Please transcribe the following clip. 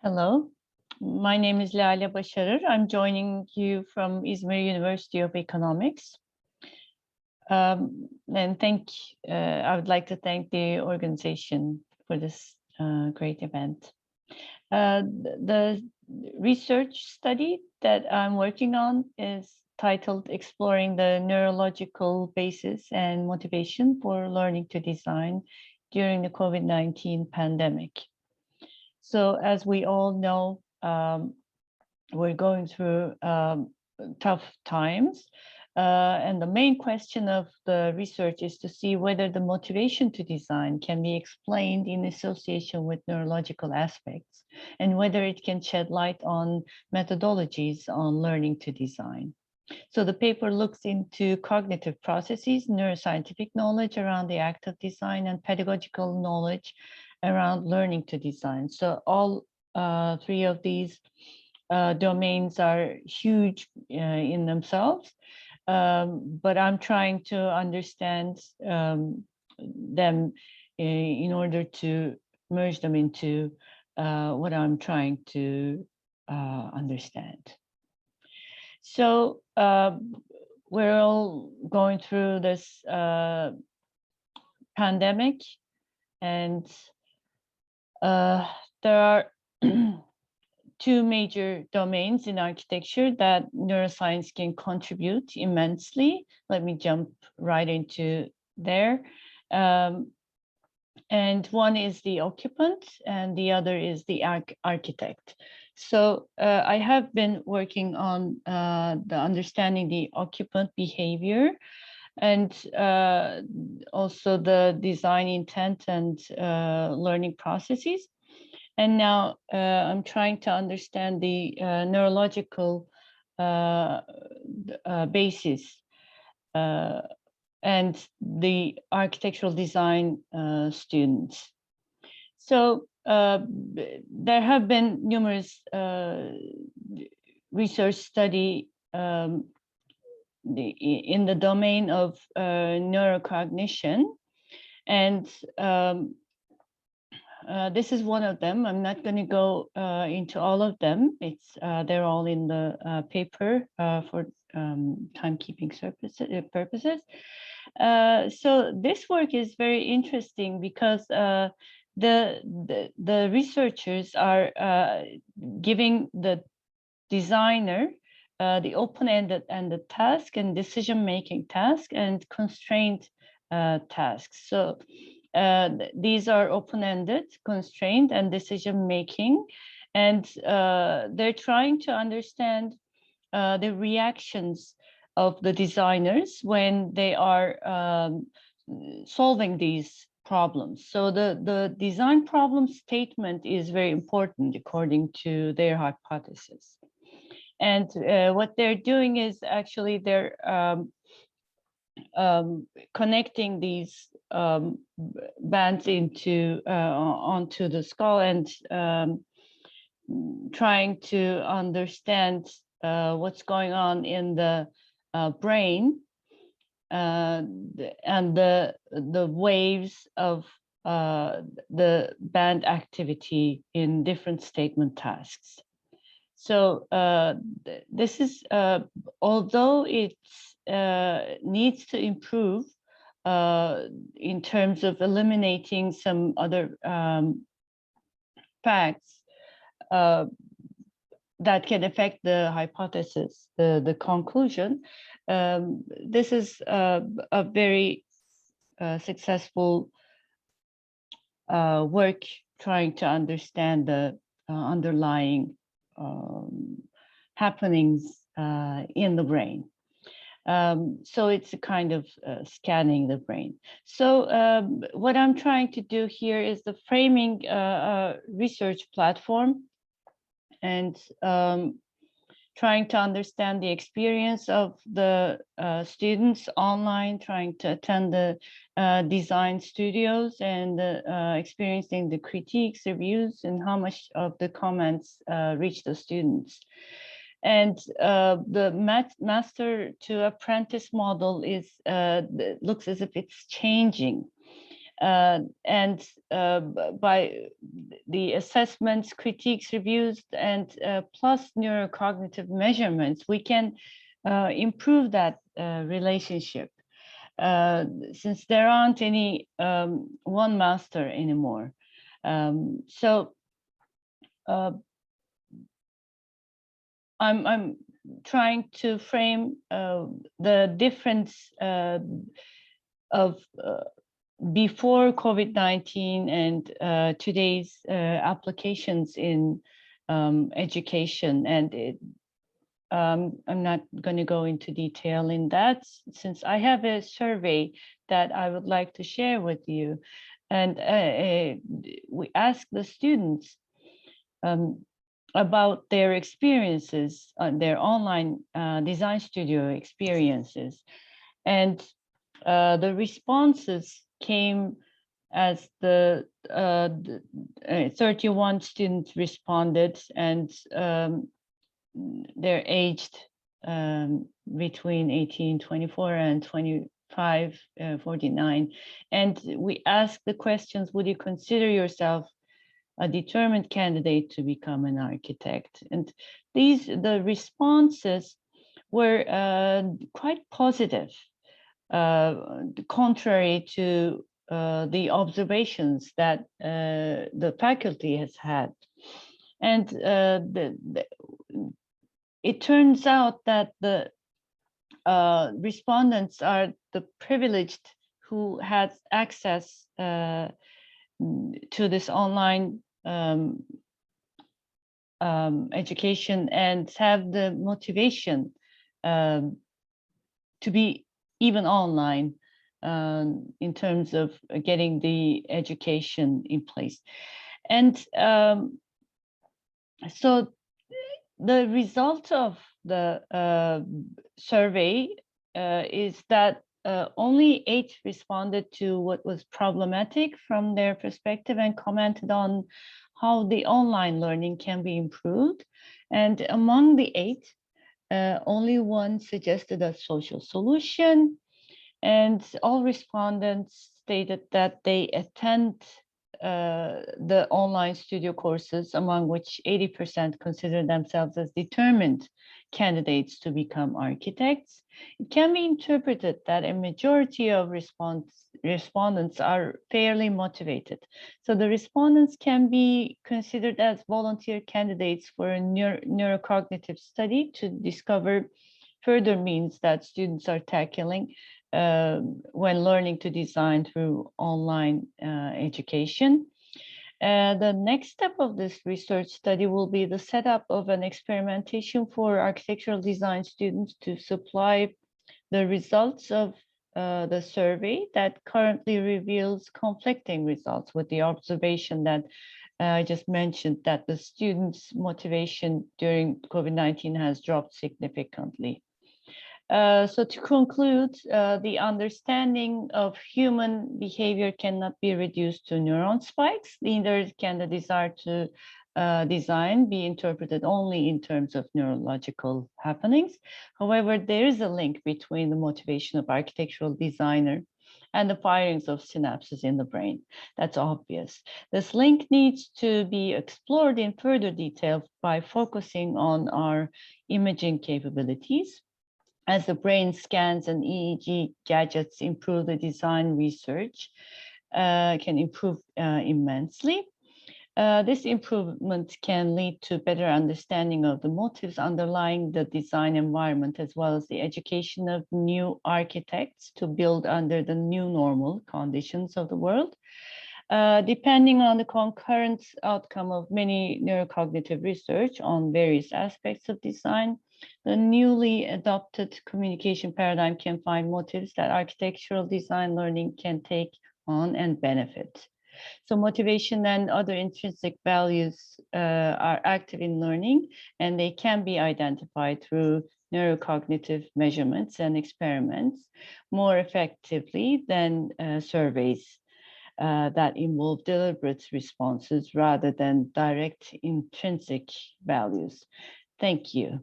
Hello, my name is Lale Başarır. I'm joining you from İzmir University of Economics. And I would like to thank the organization for this great event. The research study that I'm working on is titled Exploring the Neurological Basis and Motivation for Learning to Design during the Covid-19 pandemic. So as we all know, we're going through tough times. And the main question of the research is to see whether the motivation to design can be explained in association with neurological aspects, and whether it can shed light on methodologies on learning to design. So the paper looks into cognitive processes, neuroscientific knowledge around the act of design, and pedagogical knowledge around learning to design. So all three of these domains are huge in themselves, but I'm trying to understand them in order to merge them into what I'm trying to understand. So we're all going through this pandemic, and there are two major domains in architecture that neuroscience can contribute immensely. Let me jump right into there. And one is the occupant, and the other is the architect. So I have been working on the understanding the occupant behavior, and also the design intent and learning processes. And now I'm trying to understand the neurological basis and the architectural design students. So there have been numerous research study in the domain of neurocognition, and this is one of them. I'm not going to go into all of them. They're all in the paper for timekeeping purposes. So this work is very interesting because the researchers are giving the designer the open-ended and the task and decision-making task and constrained tasks. So these are open-ended, constrained, and decision-making, and they're trying to understand the reactions of the designers when they are solving these problems. So the design problem statement is very important according to their hypothesis. And what they're doing is actually they're connecting these bands onto the skull and trying to understand what's going on in the brain and the waves of the band activity in different statement tasks. So this is, although it needs to improve in terms of eliminating some other facts that can affect the hypothesis, the conclusion, this is a very successful work trying to understand the underlying happenings in the brain. So it's a kind of scanning the brain. So what I'm trying to do here is the framing research platform, and trying to understand the experience of the students online, trying to attend the design studios and experiencing the critiques, reviews, and how much of the comments reach the students. And the master to apprentice model is looks as if it's changing. And by the assessments, critiques, reviews, and plus neurocognitive measurements, we can improve that relationship, since there aren't any one master anymore. So I'm trying to frame the difference of before COVID-19 and today's applications in education. And I'm not going to go into detail in that, since I have a survey that I would like to share with you. And we asked the students about their experiences, their online design studio experiences. And the responses came as the 31 students responded, and they're aged between 18-24 and 25-49. And we asked the questions: would you consider yourself a determined candidate to become an architect? And the responses were quite positive, contrary to the observations that the faculty has had. And it turns out that the respondents are the privileged who had access to this online education and have the motivation to be even online in terms of getting the education in place. And so the result of the survey is that only 8 responded to what was problematic from their perspective and commented on how the online learning can be improved. And among the 8, only 1 suggested a social solution, and all respondents stated that they attend the online studio courses, among which 80% consider themselves as determined candidates to become architects. It can be interpreted that a majority of respondents are fairly motivated. So the respondents can be considered as volunteer candidates for a neurocognitive study to discover further means that students are tackling when learning to design through online education. The next step of this research study will be the setup of an experimentation for architectural design students to supply the results of the survey that currently reveals conflicting results with the observation that I just mentioned, that the students' motivation during COVID-19 has dropped significantly. So to conclude, the understanding of human behavior cannot be reduced to neuron spikes. Neither can the desire to design be interpreted only in terms of neurological happenings. However, there is a link between the motivation of architectural designer and the firings of synapses in the brain. That's obvious. This link needs to be explored in further detail by focusing on our imaging capabilities. As the brain scans and EEG gadgets improve, the design research can improve immensely. This improvement can lead to better understanding of the motives underlying the design environment, as well as the education of new architects to build under the new normal conditions of the world. Depending on the concurrent outcome of many neurocognitive research on various aspects of design, the newly adopted communication paradigm can find motives that architectural design learning can take on and benefit. So motivation and other intrinsic values are active in learning, and they can be identified through neurocognitive measurements and experiments more effectively than surveys that involve deliberate responses rather than direct intrinsic values. Thank you.